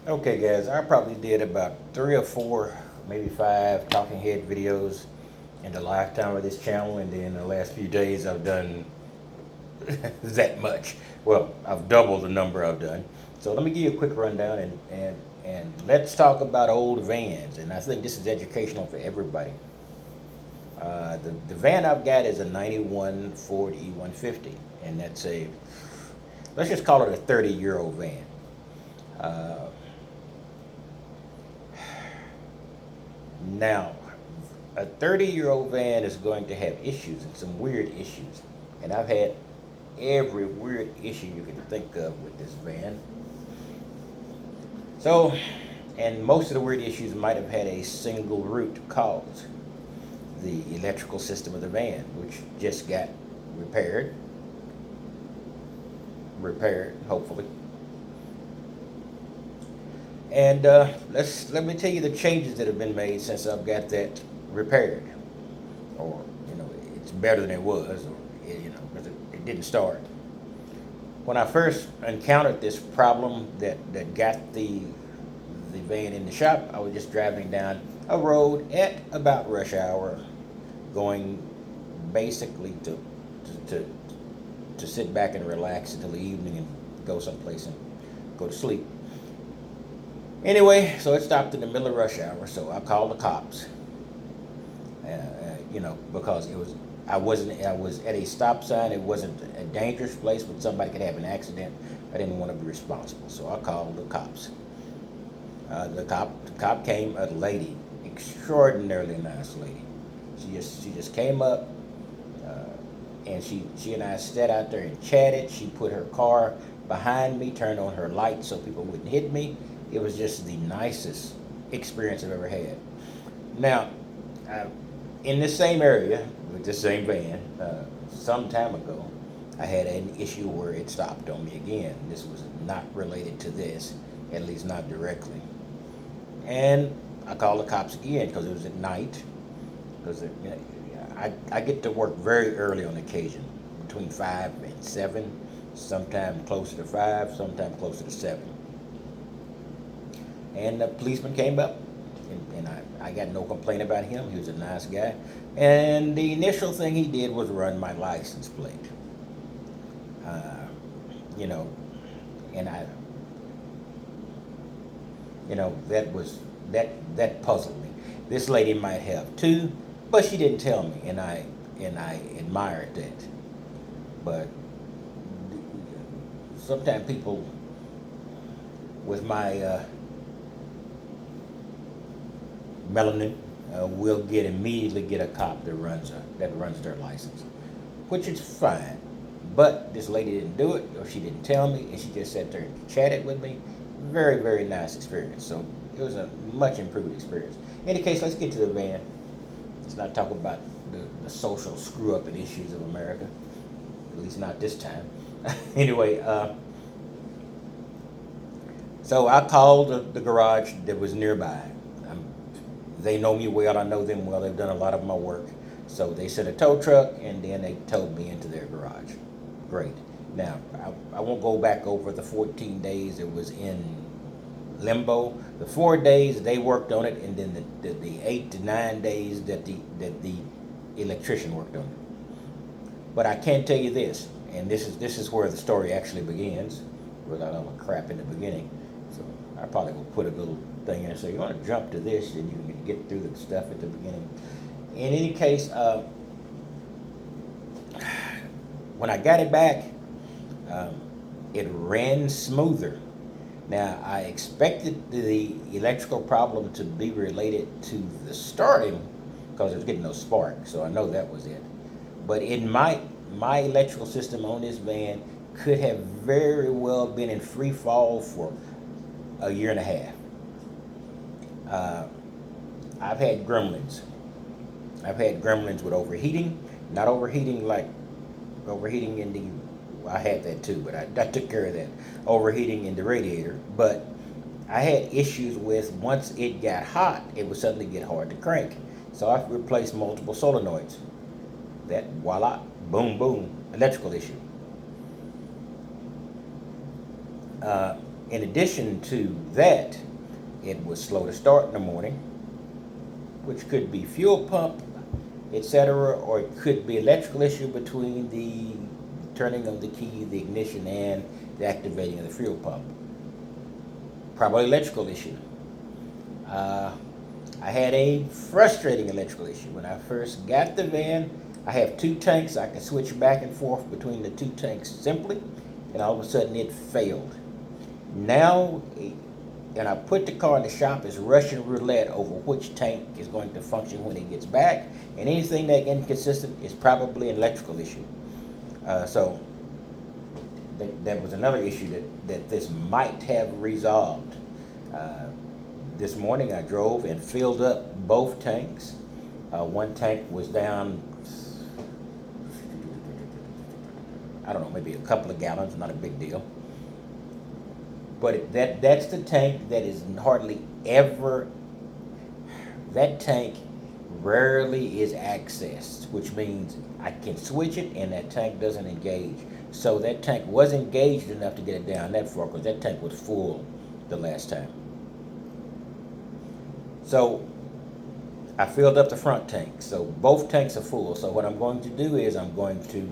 Okay, guys, I probably did about 3 or 4, maybe 5 talking head videos in the lifetime of this channel, and then the last few days I've done that much. Well, I've doubled the number I've done. So let me give you a quick rundown, and let's talk about old vans. And I think this is educational for everybody. The van I've got is a 91 Ford E150, and that's a, let's just call it a 30-year-old van. Uh, Now, a 30-year-old van is going to have issues and some weird issues. And I've had every weird issue you can think of with this van. So, and most of the weird issues might have had a single root cause: the electrical system of the van, which just got repaired, hopefully. And let me tell you the changes that have been made since I've got that repaired, or it's better than it was, or because it didn't start. When I first encountered this problem that got the van in the shop, I was just driving down a road at about rush hour, going basically to to sit back and relax until the evening and go someplace and go to sleep. Anyway, so it stopped in the middle of rush hour, so I called the cops. Because I was at a stop sign. It wasn't a dangerous place, but somebody could have an accident. I didn't want to be responsible, so I called the cops. The cop came, a lady, extraordinarily nice lady. She just came up, and she and I sat out there and chatted. She put her car behind me, turned on her lights so people wouldn't hit me. It was just the nicest experience I've ever had. Now, uh, in this same area with the same van, some time ago, I had an issue where it stopped on me again. This was not related to this, at least not directly. And I called the cops again because it was at night. Because I get to work very early on occasion, between 5 and 7, sometimes closer to 5, sometimes closer to 7. And the policeman came up, and I got no complaint about him. He was a nice guy. And the initial thing he did was run my license plate. Uh, you know, and that puzzled me. This lady might have too, but she didn't tell me, and I admired that. But sometimes people with my melanin will immediately get a cop that runs their license, which is fine. But this lady didn't do it, or she didn't tell me, and she just sat there and chatted with me. Very, very nice experience. So it was a much improved experience. In any case, let's get to the van. Let's not talk about the social screw up and issues of America. At least not this time. Anyway, so I called the garage that was nearby. They know me well. I know them well. They've done a lot of my work. So they sent a tow truck, and then they towed me into their garage. Great. Now, I won't go back over the 14 days it was in limbo. The 4 days they worked on it, and then the 8 to 9 days that the electrician worked on it. But I can tell you this, and this is where the story actually begins, without all the crap in the beginning. So I probably will put a little thing in and say, you want to jump to this, and you can get through the stuff at the beginning. In any case, when I got it back, it ran smoother. Now, I expected the electrical problem to be related to the starting, because it was getting no spark, so I know that was it. But in my electrical system on this van could have very well been in free fall for a year and a half. I've had gremlins. I've had gremlins with overheating, not overheating like overheating in the, I had that too, but I took care of that. Overheating in the radiator. But I had issues with, once it got hot, it would suddenly get hard to crank. So I replaced multiple solenoids. That, voila, boom, boom, electrical issue. Uh, in addition to that, it was slow to start in the morning, which could be fuel pump, etc., or it could be electrical issue between the turning of the key, the ignition, and the activating of the fuel pump. Probably electrical issue. I had a frustrating electrical issue. When I first got the van, I have two tanks. I could switch back and forth between the two tanks simply, and all of a sudden it failed. Now, and I put the car in the shop, it's Russian roulette over which tank is going to function when it gets back, and anything that inconsistent is probably an electrical issue. So that was another issue that this might have resolved. This morning I drove and filled up both tanks. One tank was down, I don't know, maybe a couple of gallons, not a big deal. But that's the tank that is hardly ever, that tank rarely is accessed, which means I can switch it and that tank doesn't engage. So that tank was engaged enough to get it down that far because that tank was full the last time. So I filled up the front tank. So both tanks are full. So what I'm going to do is I'm going to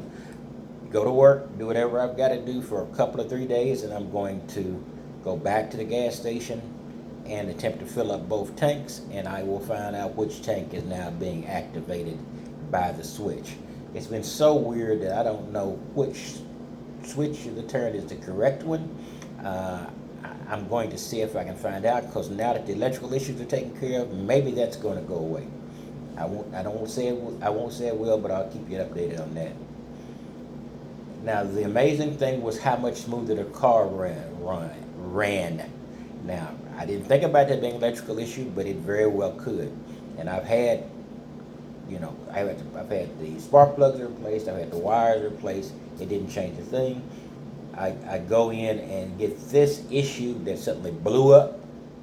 go to work, do whatever I've got to do for a couple of 3 days, and I'm going to go back to the gas station and attempt to fill up both tanks, and I will find out which tank is now being activated by the switch. It's been so weird that I don't know which switch of the turn is the correct one. I'm going to see if I can find out, because now that the electrical issues are taken care of, maybe that's going to go away. I won't say it will, but I'll keep you updated on that. Now, the amazing thing was how much smoother the car ran. Now, I didn't think about that being an electrical issue, but it very well could. And I've had, I've had the spark plugs replaced, I've had the wires replaced. It didn't change a thing. I go in and get this issue that suddenly blew up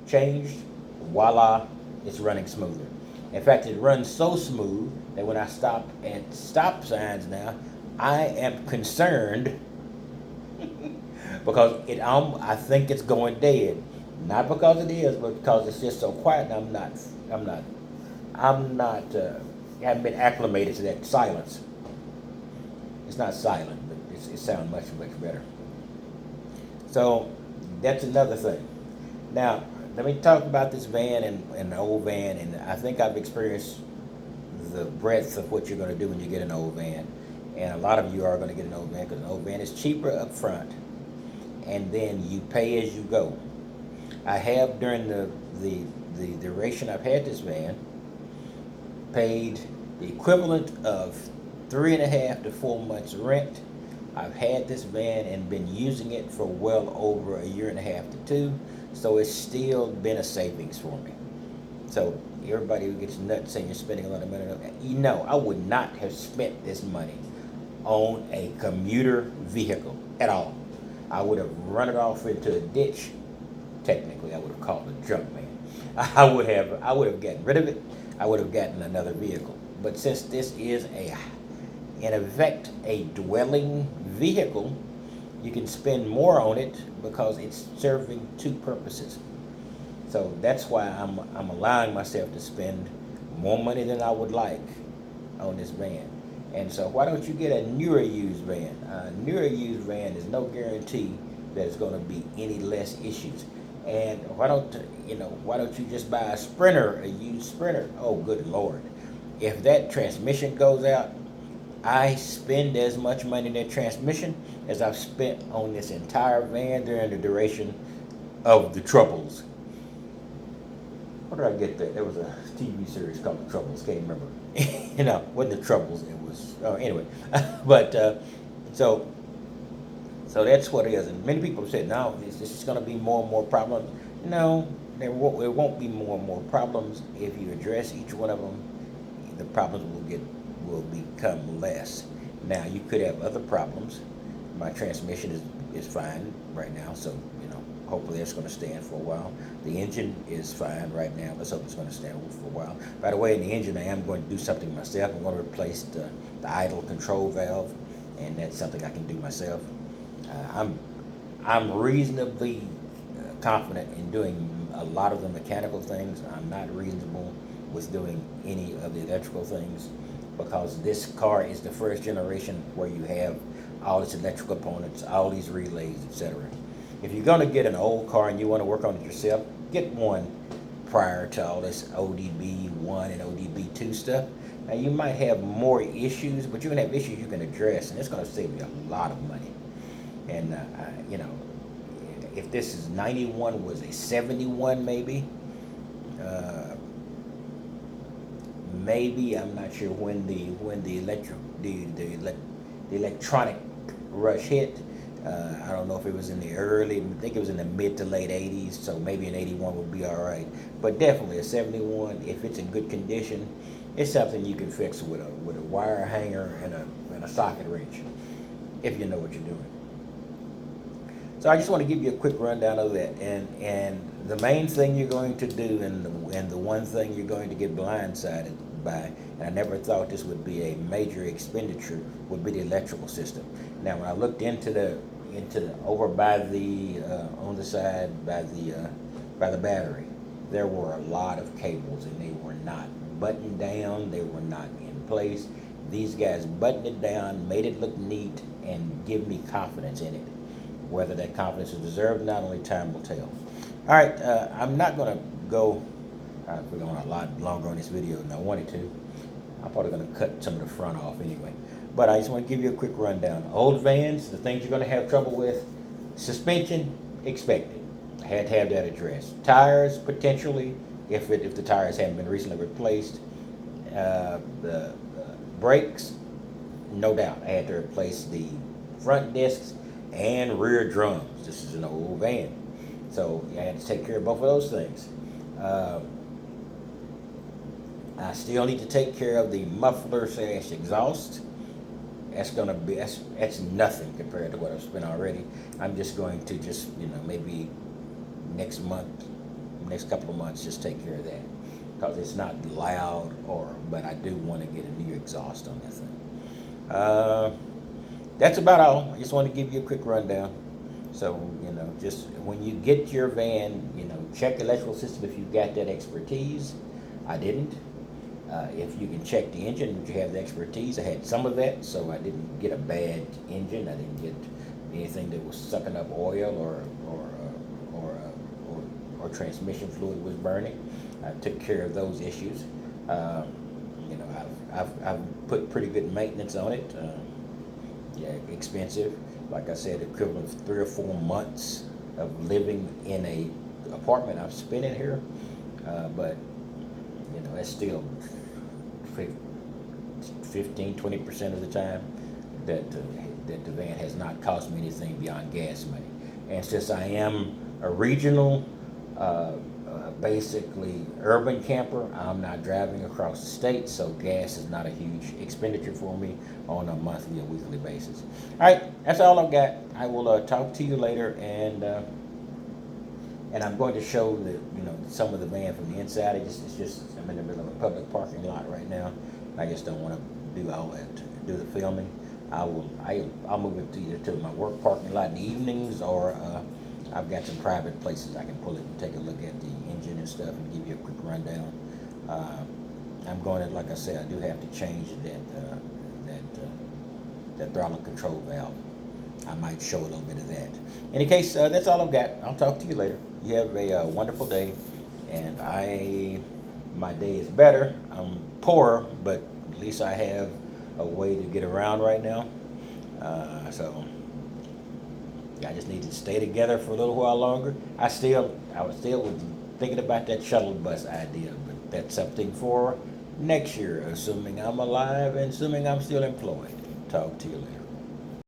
changed. Voila, it's running smoother. In fact, it runs so smooth that when I stop at stop signs now, I am concerned because I think it's going dead. Not because it is, but because it's just so quiet. And haven't been acclimated to that silence. It's not silent, but it sounds much, much better. So that's another thing. Now, let me talk about this van and the old van, and I think I've experienced the breadth of what you're going to do when you get an old van. And a lot of you are going to get an old van because an old van is cheaper up front, and then you pay as you go. I have, during the duration I've had this van, paid the equivalent of 3.5 to 4 months rent. I've had this van and been using it for well over 1.5 to 2 years, so it's still been a savings for me. So everybody who gets nuts saying you're spending a lot of money, I would not have spent this money on a commuter vehicle at all. I would have run it off into a ditch. Technically, I would have called it a junk van. I would have gotten rid of it. I would have gotten another vehicle. But since this is in effect a dwelling vehicle, you can spend more on it because it's serving two purposes. So that's why I'm allowing myself to spend more money than I would like on this van. And so why don't you get a newer used van? A newer used van is no guarantee that it's going to be any less issues. And why don't you just buy a used Sprinter? Oh, good Lord. If that transmission goes out, I spend as much money in that transmission as I've spent on this entire van during the duration of the Troubles. Where did I get that? There was a TV series called The Troubles. Can't remember. Wasn't The Troubles. It was, anyway. But, so that's what it is. And many people have said, no, this is going to be more and more problems. No, there won't be more and more problems. If you address each one of them, the problems will become less. Now, you could have other problems. My transmission is fine right now, so hopefully it's going to stand for a while. The engine is fine right now. Let's hope it's going to stand for a while. By the way, in the engine, I am going to do something myself. I'm going to replace the idle control valve, and that's something I can do myself. I'm reasonably confident in doing a lot of the mechanical things. I'm not reasonable with doing any of the electrical things because this car is the first generation where you have all its electrical components, all these relays, etc. If you're going to get an old car and you want to work on it yourself, get one prior to all this ODB1 and ODB2 stuff. Now you might have more issues, but you're going to have issues you can address, and it's going to save you a lot of money. And, you know, if this is 91, was a 71 maybe? Maybe, I'm not sure when the electronic rush hit. I don't know if it was in the early, I think it was in the mid to late 80s, so maybe an 81 would be all right. But definitely a 71, if it's in good condition, it's something you can fix with a wire hanger and a socket wrench, if you know what you're doing. So I just want to give you a quick rundown of that. And the main thing you're going to do, and the one thing you're going to get blindsided by, and I never thought this would be a major expenditure, would be the electrical system. Now, when I looked into the over by the on the side by the battery, there were a lot of cables, and they were not buttoned down. They were not in place. These guys buttoned it down, made it look neat, and give me confidence in it. Whether that confidence is deserved, not only time will tell. All right, I'm not going to go. We're going a lot longer on this video than I wanted to. I'm probably going to cut some of the front off anyway. But I just want to give you a quick rundown. Old vans, the things you're going to have trouble with: suspension, expected. I had to have that addressed. Tires, potentially, if the tires haven't been recently replaced. The brakes, no doubt. I had to replace the front discs and rear drums. This is an old van, so I had to take care of both of those things. I still need to take care of the muffler / exhaust. That's nothing compared to what I've spent already. I'm just going to maybe next couple of months, just take care of that, because it's not loud, but I do want to get a new exhaust on that thing. That's about all. I just want to give you a quick rundown. So, just when you get your van, check the electrical system if you've got that expertise. I didn't. If you can check the engine, if you have the expertise, I had some of that, so I didn't get a bad engine. I didn't get anything that was sucking up oil or transmission fluid was burning. I took care of those issues. I've put pretty good maintenance on it. Expensive. Like I said, equivalent of 3 or 4 months of living in a apartment I've spent in here. But that's still 15-20% of the time that the van has not cost me anything beyond gas money. And since I am a regional, basically urban camper, I'm not driving across the state, so gas is not a huge expenditure for me on a monthly or weekly basis. All right, that's all I've got. I will talk to you later, and I'm going to show some of the van from the inside. I'm in the middle of a public parking lot right now. I just don't want to do all that, do the filming. I'll move it either to my work parking lot in the evenings, or I've got some private places I can pull it and take a look at the engine and stuff and give you a quick rundown. I'm going to, like I said, I do have to change that throttle control valve. I might show a little bit of that. In any case, that's all I've got. I'll talk to you later. You have a wonderful day, and my day is better. I'm poorer, but at least I have a way to get around right now. So I just need to stay together for a little while longer. I was still thinking about that shuttle bus idea, but that's something for next year, assuming I'm alive and assuming I'm still employed. Talk to you later.